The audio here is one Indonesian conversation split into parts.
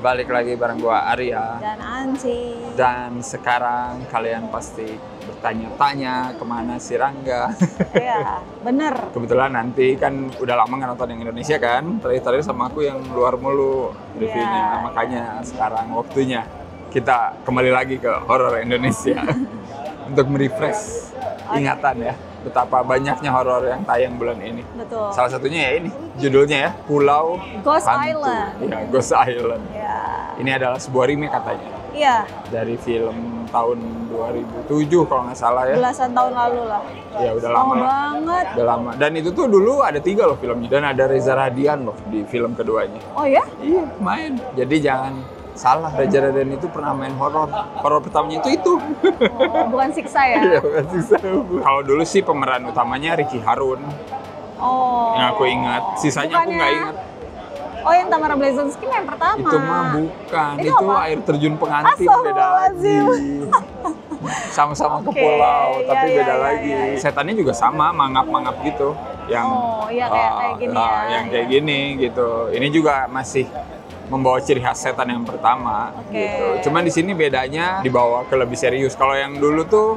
Balik lagi bareng gua Arya. Dan Ansi. Dan sekarang kalian pasti bertanya-tanya kemana si Rangga. Iya, bener. Kebetulan nanti kan udah lama nggak nonton yang Indonesia kan. Terakhir sama aku yang luar mulu reviewnya. Makanya sekarang waktunya kita kembali lagi ke horor Indonesia. Untuk merefresh ingatan ya. Betapa banyaknya horor yang tayang bulan ini. Betul. Salah satunya ya ini, judulnya ya, Pulau Ghost Hantu. Island. Iya, Ghost Island. Iya. Ini adalah sebuah remake katanya. Iya, Dari film tahun 2007 kalau nggak salah ya. belasan tahun lalu lah. Ya udah lama. Lama banget. Udah lama. Dan itu tuh dulu ada 3 loh filmnya. Dan ada Reza Radian loh di film keduanya. Oh ya? Iya, main. Jadi jangan salah, Reza Radian itu pernah main horor. Horor pertamanya itu. Oh, bukan siksa ya? Iya, masih seru. Kalau dulu sih pemeran utamanya Ricky Harun. Oh. Yang aku ingat. Sisanya aku nggak ingat. Oh, yang Tamara Blazonski yang pertama. Itu mah bukan. Itu Itu apa? air terjun pengantin, beda lagi. Sama-sama ke Oke, pulau, tapi iya, beda iya, lagi. iya. Setannya juga sama, mangap-mangap gitu. Yang Oh, iya kayak gini ya. yang kayak gini gitu. Ini juga masih membawa ciri khas setan yang pertama Oke. gitu. Cuman di sini bedanya dibawa ke lebih serius. Kalau yang dulu tuh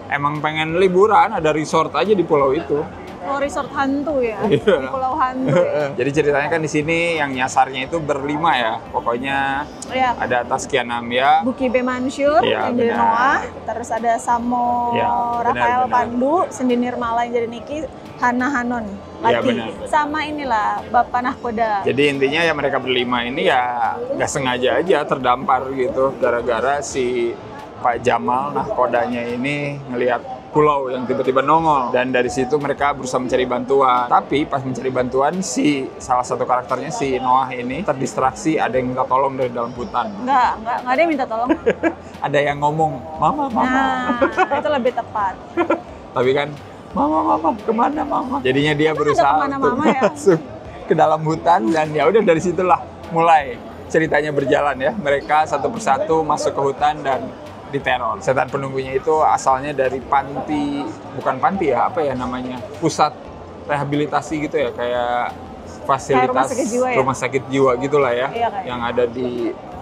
emang pengen liburan, ada resort aja di pulau itu. Oh, resort hantu ya? Iya. Di Pulau Hantu ya? Jadi ceritanya kan di sini yang nyasarnya itu berlima ya. Pokoknya Iya. ada Taskia Namia, Buki B. Mansur Iya, yang jadi benar. Noah, terus ada Samo Iya, Rafael benar. Pandu, Cindy Nirmala yang jadi Niki, Hana Hanon Iya, lagi, benar. sama inilah Bapak Nahkoda. Jadi intinya ya mereka berlima ini ya nggak sengaja aja terdampar gitu gara-gara si Pak Jamal nahkodanya ini ngelihat pulau yang tiba-tiba nongol, dan dari situ mereka berusaha mencari bantuan. Tapi pas mencari bantuan si salah satu karakternya si Noah ini terdistraksi, ada yang minta tolong dari dalam hutan. Enggak ada yang minta tolong. Ada yang ngomong, "Mama, mama." Nah, itu lebih tepat. Tapi kan, "Mama, kemana mama?" Jadinya dia Ada berusaha kemana untuk mama ya? masuk ke dalam hutan, dan ya udah dari situlah mulai ceritanya berjalan ya. Mereka satu persatu masuk ke hutan dan diteror. Setan penunggunya itu asalnya dari bukan panti ya, apa ya namanya? Pusat rehabilitasi gitu ya, kayak fasilitas rumah sakit jiwa ya? rumah sakit jiwa gitulah ya. Iya, kayak. Yang ada di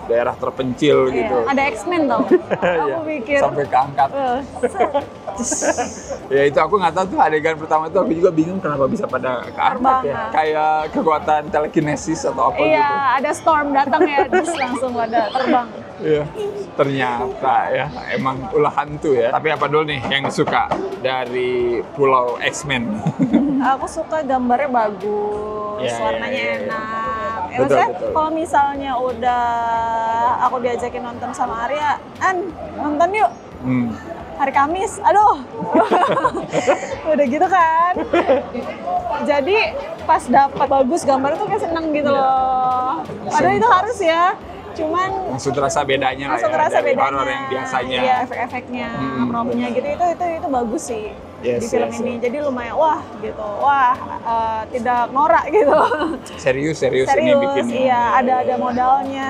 daerah terpencil Iya. gitu. Ada X-Men tau. Iya, Aku pikir. sampai keangkat. Ya itu aku nggak tahu tuh adegan pertama itu, aku juga bingung kenapa bisa pada keangkat ya. Terbang. Kayak kekuatan telekinesis atau apa Iya, gitu. ada storm datang ya, terus langsung pada terbang. Iya. Ternyata ya emang ulah hantu ya. Tapi apa dulu nih yang suka dari Pulau X-Men? Aku suka gambarnya bagus, Iya, warnanya iya, iya. enak. Ya, Betul, maksudnya betul. kalau misalnya udah aku diajakin nonton sama Arya, nonton yuk hari Kamis, aduh, udah gitu kan. Jadi pas dapat bagus gambarnya tuh kayak seneng gitu loh. Padahal itu harus ya. Cuman Langsung terasa bedanya lah langsung ya terasa dari bedanya. horor yang biasanya. Iya, efek-efeknya, promnya gitu itu bagus sih Yes, di film yes, ini. yes. Jadi lumayan gitu. Tidak norak gitu. Serius ini bikinnya. Iya, ada modalnya.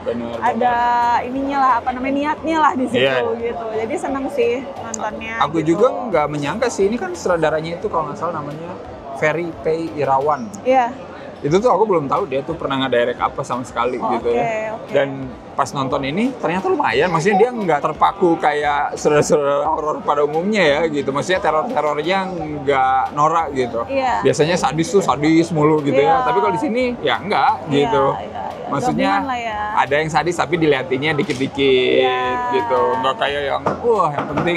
Benar. Ada ininya lah, apa namanya, niatnya lah di situ Iya. gitu. Jadi seneng sih nontonnya. Aku gitu. juga nggak menyangka sih, ini kan sutradaranya itu kalau nggak salah namanya Ferry P. Irawan. Iya. Itu tuh aku belum tahu dia tuh pernah ngedirect apa sama sekali gitu ya. Oke. Dan pas nonton ini ternyata lumayan, maksudnya dia nggak terpaku kayak saudara-saudara horor pada umumnya ya gitu. Maksudnya teror-terornya nggak norak gitu. Iya. Biasanya sadis mulu gitu Iya. ya. Tapi kalau di sini ya enggak gitu. Iya. Maksudnya Gabungan lah ya. ada yang sadis tapi dilihatinnya dikit-dikit Iya. gitu. Nggak kayak yang wah yang penting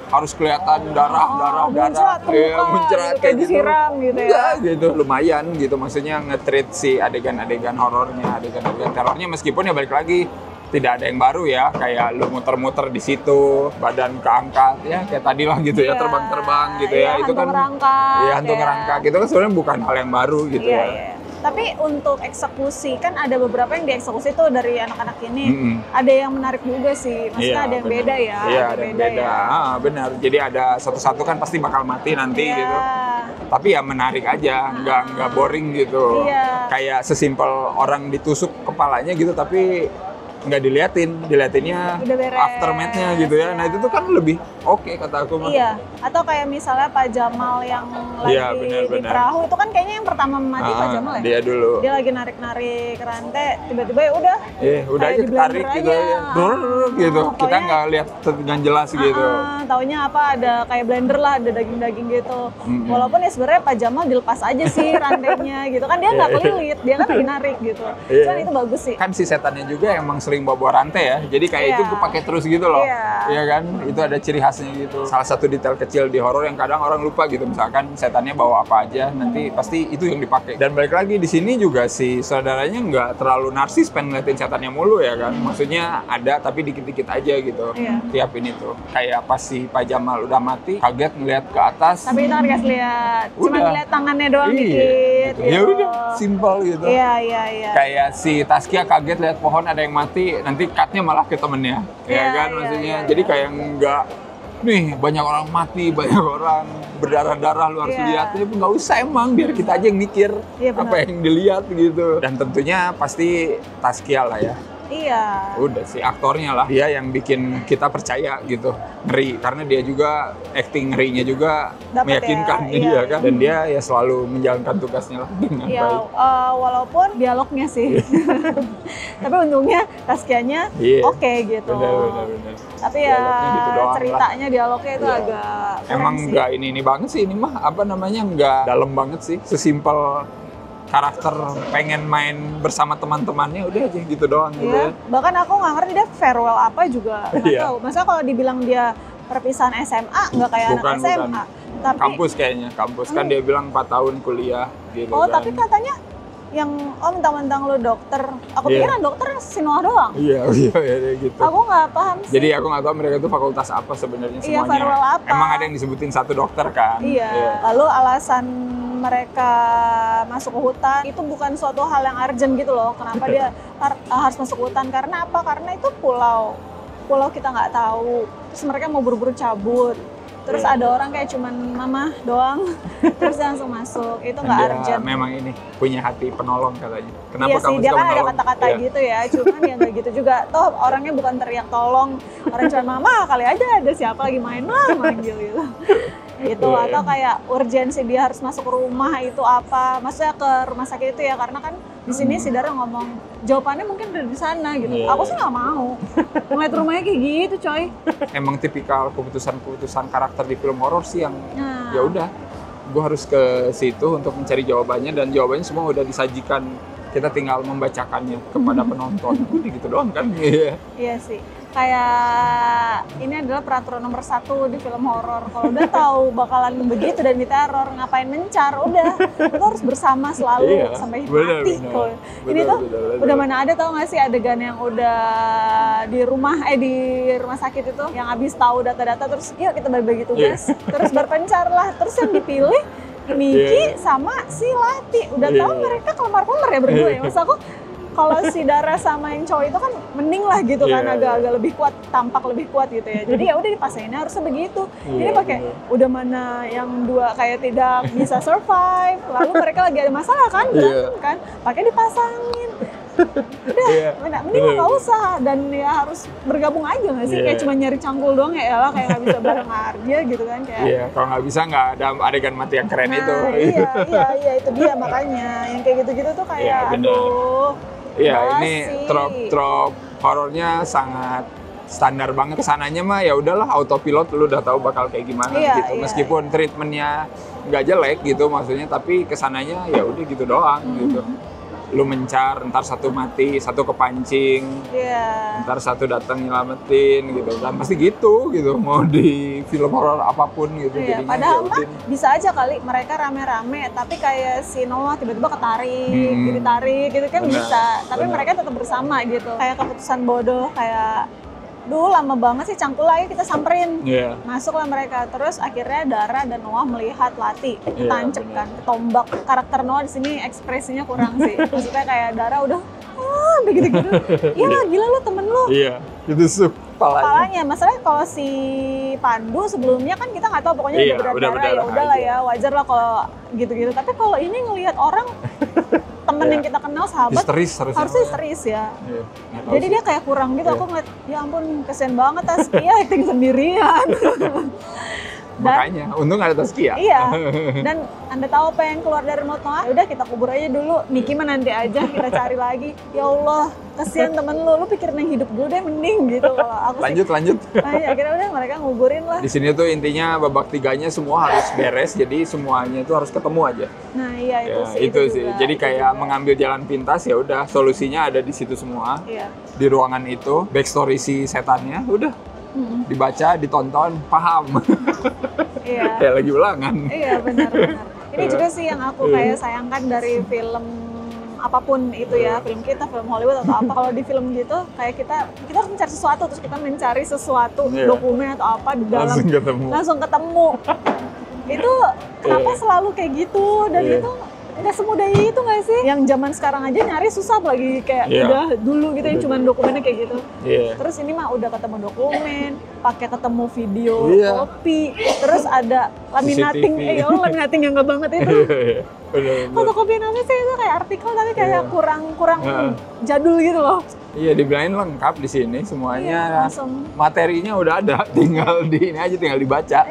harus kelihatan darah, muncrat ke Iya, muka, muncrat gitu, kayak gitu. disiram gitu ya. Enggak, gitu, lumayan gitu. Maksudnya nge-treat si adegan-adegan horornya, adegan-adegan terornya, meskipun ya balik lagi tidak ada yang baru ya, kayak lu muter-muter di situ, badan keangkat ya, kayak tadi lah gitu ya, Iya. terbang-terbang gitu ya. Iya, Itu hantu kan ngerangkak, iya, hantu ya. ngerangkak. Itu kan sebenarnya bukan hal yang baru gitu Iya, ya. iya. Tapi untuk eksekusi, kan ada beberapa yang dieksekusi tuh dari anak-anak ini. Ada yang menarik juga sih, maksudnya ada yang benar. beda ya. Iya, ada yang beda. ya. Benar. Jadi ada satu-satu kan pasti bakal mati nanti Iya. gitu. Tapi ya menarik aja, nggak boring gitu. Iya. Kayak sesimpel orang ditusuk kepalanya gitu, tapi nggak diliatinnya Udah beres. aftermath-nya gitu ya. Nah itu tuh kan lebih oke kata aku mah. Iya, atau kayak misalnya Pak Jamal yang lagi Iya, benar, di benar. perahu itu kan kayaknya yang pertama mati Pak Jamal ya. Dia dulu. Dia lagi narik-narik rantai, tiba-tiba ya udah. Udah kayak aja di ketarik blender gitu aja. ya. Gitu. Kita Taunya- nggak lihat dengan jelas gitu. Taunya apa ada kayak blender lah, ada daging-daging gitu. Walaupun ya sebenarnya Pak Jamal dilepas aja sih rantainya gitu kan, dia nggak kelilit, dia kan lagi narik gitu. Iya. Cuman itu bagus sih. Kan si setannya juga emang sering bawa rantai ya. Jadi kayak Iya. itu gue pakai terus gitu loh. Iya. Iya kan? Itu ada ciri khasnya gitu. Salah satu detail kecil di horor yang kadang orang lupa gitu. Misalkan setannya bawa apa aja, nanti pasti itu yang dipakai. Dan balik lagi di sini juga si saudaranya nggak terlalu narsis pengen ngeliatin setannya mulu ya kan. Maksudnya ada tapi dikit-dikit aja gitu. Iya. Tiap ini tuh. Kayak pas si Pak Jamal udah mati, kaget ngeliat ke atas. Tapi itu kan dikasih lihat, cuma Udah. lihat tangannya doang Iya, dikit. gitu. Ya udah, simple gitu. Iya. Kayak si Taskia kaget lihat pohon ada yang mati, nanti cutnya malah ke temennya, ya Iya, kan iya, maksudnya. iya. Jadi kayak nggak, nih banyak orang mati, banyak orang berdarah-darah lu harus Iya. lihat, ya nggak usah emang, biar kita aja yang mikir Iya, benar. apa yang dilihat gitu. Dan tentunya pasti Taskia lah ya. Iya. Udah sih aktornya lah, dia yang bikin kita percaya gitu, ngeri karena dia juga acting ngerinya juga Dapet meyakinkan ya, iya. kan. Dan dia ya selalu menjalankan tugasnya lah dengan Ya, baik. walaupun dialognya sih. Tapi untungnya Taskianya Iya. oke gitu. Benar. Tapi ya Dialognya gitu doang lah. ceritanya dialognya itu Iya. agak kurang Emang sih. nggak ini banget sih, ini mah apa namanya, nggak dalam banget sih, sesimpel karakter pengen main bersama teman-temannya udah aja gitu doang gitu Iya. ya. Bahkan aku nggak ngerti dia farewell apa juga nggak Iya. tahu. Maksudnya kalau dibilang dia perpisahan SMA nggak kayak anak Bukan. SMA. Tapi Kampus kayaknya, kampus kan dia bilang 4 tahun kuliah gitu oh kan. tapi katanya yang mentang-mentang lu dokter, aku Iya. pikiran dokter si Noah doang. Iya gitu. Aku nggak paham sih. Jadi aku nggak tahu mereka itu fakultas apa sebenarnya Iya, semuanya. farewell apa. Emang ada yang disebutin satu dokter kan? Iya. Lalu alasan mereka masuk ke hutan itu bukan suatu hal yang urgent gitu loh. Kenapa dia harus masuk hutan? Karena apa? Karena itu pulau kita nggak tahu. Terus mereka mau buru-buru cabut. Terus Iya. ada orang kayak cuman mama doang, terus dia langsung masuk. Itu nggak Dia urgent. memang ini punya hati penolong katanya. Kenapa Iya kamu sih, dia suka kan ada menolong? kata-kata Iya. gitu ya, cuman ya nggak gitu juga. Toh orangnya bukan teriak tolong, orang cuma mama kali aja ada siapa lagi main mah manggil gitu. Gitu, Iya. atau kayak urgensi dia harus masuk ke rumah itu apa, maksudnya ke rumah sakit itu ya, karena kan di sini si Dara ngomong jawabannya mungkin udah di sana gitu. Iya. Aku sih nggak mau ngeliat rumahnya kayak gitu coy. Emang tipikal keputusan-keputusan karakter di film horor sih yang Nah, ya udah, gue harus ke situ untuk mencari jawabannya, dan jawabannya semua udah disajikan, kita tinggal membacakannya kepada penonton. Udah gitu doang kan. Iya. iya sih. Kayak ini adalah peraturan nomor 1 di film horor. Kalau udah tahu bakalan begitu dan diteror, ngapain mencar? Udah, itu harus bersama selalu Iya, sampai benar, mati. benar. Kalau ini Benar, tuh benar. udah mana ada, tau gak sih adegan yang udah di rumah sakit itu, yang abis tahu data-data terus yuk kita bagi-bagi tugas, terus berpencar lah, terus yang dipilih Miki sama si Lati. Udah tahu mereka kelemar-kelemar ya berdua ya. Maksud aku kalau si Dara sama yang cowok itu kan mending lah gitu kan, Iya, agak-agak lebih kuat, tampak lebih kuat gitu ya. Jadi ya udah dipasangin harusnya begitu. Ini Iya, pakai udah mana yang dua kayak tidak bisa survive, lalu mereka lagi ada masalah kan, berantem kan, pakai dipasangin. Udah, Iya. mending nggak usah, dan ya harus bergabung aja nggak sih? Iya. Kayak cuma nyari cangkul doang ya elah, kayak nggak bisa bareng aja gitu kan, kayak. Iya, kalau nggak bisa nggak ada adegan mati yang keren itu. Iya itu dia makanya yang kayak gitu-gitu tuh kayak Iya, bener. aduh. Iya, ini basi. trop horornya sangat standar banget. Kesananya mah ya udahlah, autopilot, lu udah tahu bakal kayak gimana Iya, gitu. iya. Meskipun treatmentnya nggak jelek gitu maksudnya, tapi kesananya ya udah gitu doang gitu. Lu mencar, ntar satu mati, satu kepancing, Iya. ntar satu datang nyelamatin gitu. Dan pasti gitu mau di film horor apapun gitu. Iya, jadinya padahal ya mah udah. bisa aja kali mereka rame-rame, tapi kayak si Noah tiba-tiba ketarik, Hmm. ditarik gitu kan Benar, bisa. Tapi benar. mereka tetap bersama gitu. Kayak keputusan bodoh, kayak duh lama banget sih cangkul aja kita samperin. Iya. Masuklah mereka, terus akhirnya Dara dan Noah melihat Lati Iya, tancep kan, tombak. Karakter Noah di sini ekspresinya kurang sih. Maksudnya kayak Dara udah begitu-gitu. Iya gila lu temen lu. Iya, ditusuk palanya. Kepalanya, masalahnya kalau si Pandu sebelumnya kan kita nggak tahu, pokoknya Iya, udah udah berdarah ya berdarah udahlah aja. ya, wajar lah kalau gitu-gitu. Tapi kalau ini ngelihat orang temen yang kita kenal, sahabat, histeris harusnya histeris ya. Iya, jadi dia kayak kurang gitu, aku ngeliat, ya ampun kesian banget Taskia acting sendirian. Makanya, untung ada Taskia. Iya, dan Anda tahu apa yang keluar dari mulut Noah? Udah kita kubur aja dulu, Niki mah nanti aja, kita cari lagi. Ya Allah, kesian temen lu pikirin yang hidup dulu deh mending gitu. Kalau aku lanjut. Nah, akhirnya udah mereka nguburin lah. Di sini tuh intinya babak 3-nya semua harus beres, jadi semuanya itu harus ketemu aja. Nah iya itu ya, sih. Itu sih. Juga, jadi itu kayak juga. mengambil jalan pintas ya udah, solusinya ada di situ semua. Iya. Di ruangan itu, backstory si setannya udah dibaca, ditonton, paham. Iya. Kayak lagi ulangan. Iya benar. Ini juga sih yang aku kayak sayangkan dari film apapun itu ya, film kita, film Hollywood atau apa. Kalau di film gitu kayak kita harus mencari sesuatu, terus kita mencari sesuatu, dokumen atau apa di dalam langsung ketemu. Itu kenapa selalu kayak gitu, dan itu nggak semudah itu nggak sih? Yang zaman sekarang aja nyari susah, lagi kayak udah dulu gitu yang cuma dokumennya kayak gitu. Terus ini mah udah ketemu dokumen, pakai ketemu video, kopi, terus ada laminating, laminating yang nggak banget itu. Fotokopi namanya sih itu kayak artikel tapi kayak kurang jadul gitu loh. Iya, dibilangin lengkap di sini semuanya. Iya, materinya udah ada, tinggal di ini aja, tinggal dibaca.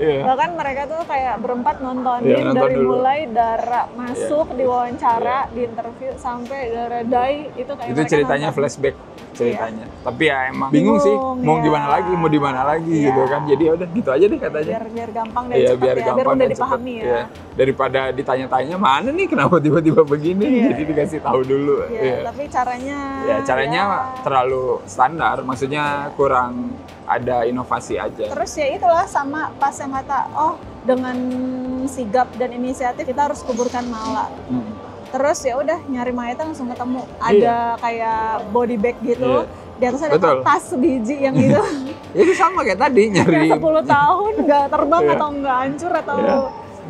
Iya. Bahkan mereka tuh kayak berempat nontonin dari dulu. Mulai Dara masuk, diwawancara, di interview sampai Dara die itu kayak itu ceritanya nonton. Flashback ceritanya. Tapi ya emang bingung sih mau gimana lagi, mau di mana lagi gitu kan. Jadi udah gitu aja deh katanya. Biar gampang dan cepet biar udah dipahami cepet, ya. Daripada ditanya-tanya mana nih kenapa tiba-tiba begini, jadi dikasih tahu dulu. Tapi caranya caranya terlalu standar, maksudnya kurang ada inovasi aja. Terus ya itulah sama pas yang kata, dengan sigap dan inisiatif kita harus kuburkan Mala. Terus ya udah nyari mayatnya langsung ketemu. Ada kayak body bag gitu. Di atas ada tas sebiji yang itu. Itu sama kayak tadi nyari. 10 tahun nggak terbang atau nggak hancur atau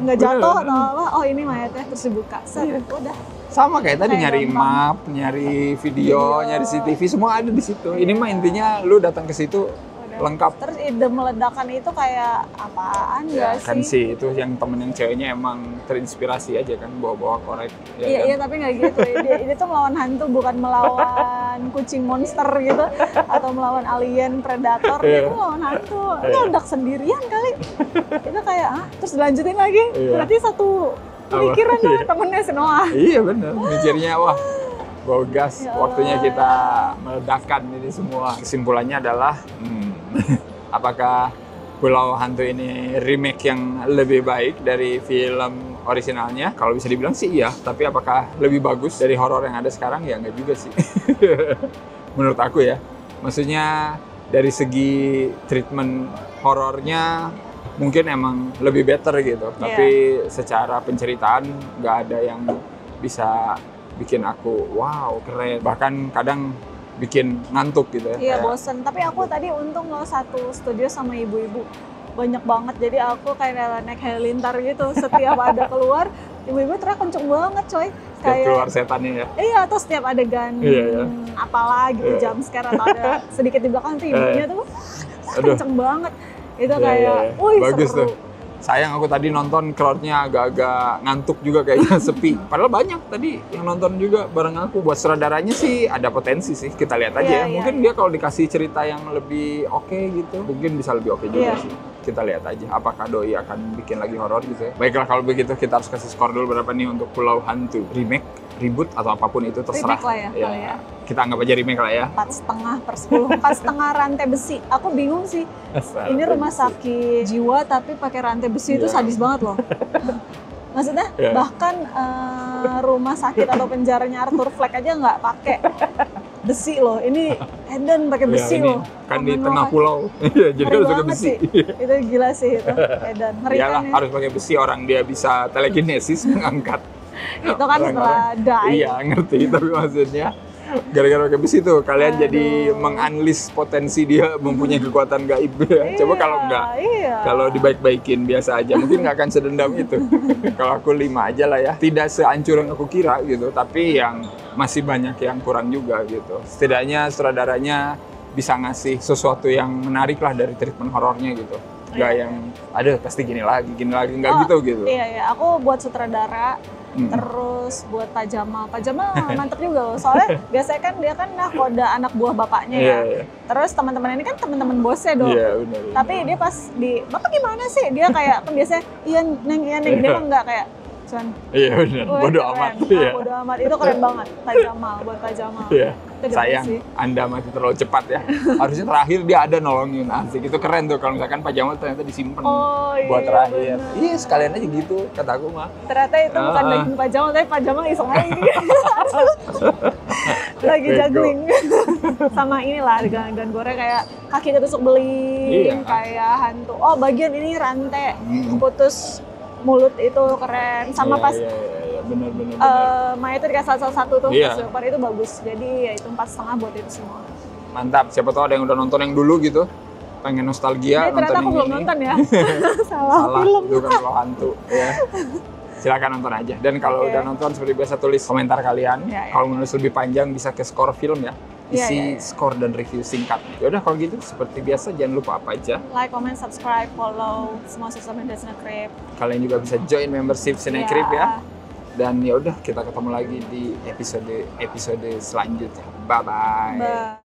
nggak jatuh atau apa. Oh ini mayatnya, terus dibuka. Udah. Sama kayak tadi nyari map, nyari video, nyari CCTV, semua ada di situ. Ini mah intinya lu datang ke situ lengkap. Terus ide meledakan itu kayak apaan ya sih? Kan sih itu yang temen yang ceweknya emang terinspirasi aja kan bawa-bawa korek. Iya tapi nggak gitu. Dia tuh melawan hantu, bukan melawan kucing monster gitu atau melawan alien predator. Dia tuh melawan hantu. Meledak sendirian kali. Itu kayak terus dilanjutin lagi. Berarti satu pemikiran dong temennya si Noah. Iya benar. Mikirnya wah bawa gas. Waktunya kita meledakkan ini semua. Kesimpulannya adalah apakah Pulau Hantu ini remake yang lebih baik dari film originalnya? Kalau bisa dibilang sih iya, tapi apakah lebih bagus dari horor yang ada sekarang? Ya nggak juga sih. Menurut aku ya. Maksudnya dari segi treatment horornya mungkin emang lebih better gitu. Tapi secara penceritaan nggak ada yang bisa bikin aku wow keren. Bahkan kadang bikin ngantuk gitu ya. Iya bosen, tapi aku tadi untung loh satu studio sama ibu-ibu banyak banget, jadi aku kayak naik halilintar gitu. Setiap ada keluar, ibu-ibu teriak kenceng banget coy. Kayak keluar setannya ya? Iya, atau setiap adegan apalah gitu, jump scare atau ada sedikit di belakang tuh ibunya tuh kenceng banget. Itu kayak, wih bagus seru. Tuh. Sayang aku tadi nonton crowd-nya agak-agak ngantuk juga kayaknya sepi. Padahal banyak tadi yang nonton juga bareng aku. Buat sutradaranya sih ada potensi sih, kita lihat aja ya. Mungkin dia kalau dikasih cerita yang lebih oke gitu, mungkin bisa lebih oke juga sih. Kita lihat aja apakah Doi akan bikin lagi horor gitu ya. Baiklah kalau begitu kita harus kasih skor dulu berapa nih untuk Pulau Hantu. Remake, reboot atau apapun itu terserah. Remake lah ya. Kita anggap aja remake lah ya. 4,5/10, 4,5 rantai besi. Aku bingung sih. Ini rumah sakit jiwa tapi pakai rantai besi itu sadis banget loh. Maksudnya bahkan rumah sakit atau penjaranya Arthur Fleck aja nggak pakai besi loh. Ini Eden pakai besi loh. Kan di tengah pulau. Jadi harus pakai besi. Itu gila sih itu Eden. Iyalah harus pakai besi, orang dia bisa telekinesis mengangkat. Itu kan setelah die. Iya ngerti, tapi maksudnya gara-gara pakai besi tuh kalian jadi mengunleash potensi dia mempunyai kekuatan gaib ya. Coba kalau enggak, kalau dibaik-baikin biasa aja mungkin nggak akan sedendam itu. Kalau aku 5 aja lah ya, tidak sehancur yang aku kira gitu, tapi yang masih banyak yang kurang juga gitu. Setidaknya sutradaranya bisa ngasih sesuatu yang menarik lah dari treatment horornya gitu. Nggak yang, aduh pasti gini lagi, nggak gitu. Iya, aku buat sutradara Terus buat Pak Jamal mantep juga loh. Soalnya biasanya kan dia kan nahkoda anak buah bapaknya ya. Terus teman-teman ini kan teman-teman bosnya dong. Bener. Tapi dia pas di bapak gimana sih? Dia kayak kan biasanya iya neng dia mah enggak kayak cuman. Iya benar. Bodo amat. Bodo amat itu keren banget Pak Jamal buat Pak Jamal. Iya. Sayang, Anda mati terlalu cepat ya. Harusnya terakhir dia ada nolongin, asik. Itu keren tuh kalau misalkan Pak Jamal ternyata disimpan buat terakhir. Iya, sekalian aja gitu, kata aku mah. Ternyata itu bukan daging Pak Jamal, tapi Pak Jamal iseng lagi. Lagi juggling. Sama inilah, adegan goreng kayak kaki ketusuk beling, kayak hantu. Oh, bagian ini rantai, putus mulut itu keren. Sama pas bener. Maya itu dikasih salah satu tuh pas itu bagus. Jadi ya itu 4,5 buat itu semua. Mantap. Siapa tahu ada yang udah nonton yang dulu gitu, pengen nostalgia nonton ternyata aku belum nonton ya. Salah film. Itu kan kalau hantu ya. Silakan nonton aja. Dan kalau udah nonton seperti biasa tulis komentar kalian. Kalau menulis lebih panjang bisa ke skor film ya. Isi skor dan review singkat. Ya udah kalau gitu seperti biasa jangan lupa apa aja. Like, comment, subscribe, follow semua sosial media Cinecrip. Kalian juga bisa join membership Cinecrip ya. Dan ya udah kita ketemu lagi di episode selanjutnya. Bye bye.